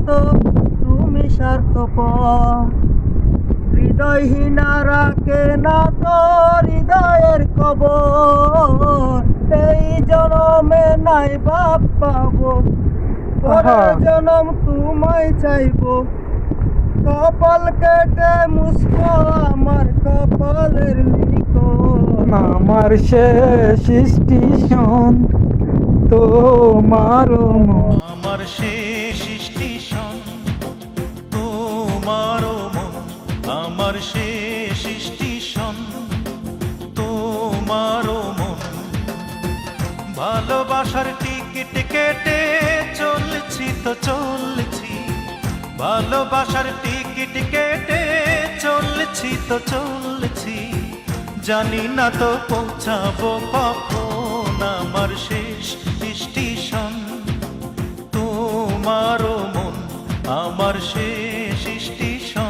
তো তুমি স্বার্থপর। হৃদয়হীনা রাখে না তো হৃদয়ের খবর, এই জনমে নাই বাপ পাবো, পরের জনম তোমায় চাইবো। কপাল কেটে মুছবো আমার কপালের লিখন। আমার শেষ স্টেশন তোমার মন। আমার শেষ স্টেশন তোমার মন, আমার শেষ স্টেশন তোমার মন। ভালোবাসার টিকিট কেটে চলছি তো চলছি, ভালোবাসার টিকিট কেটে চলছি তো চলছি, জানি না তো পৌঁছাবো কখন আমার শেষ স্টেশন তোমার মন, আমার শেষ স্টেশন।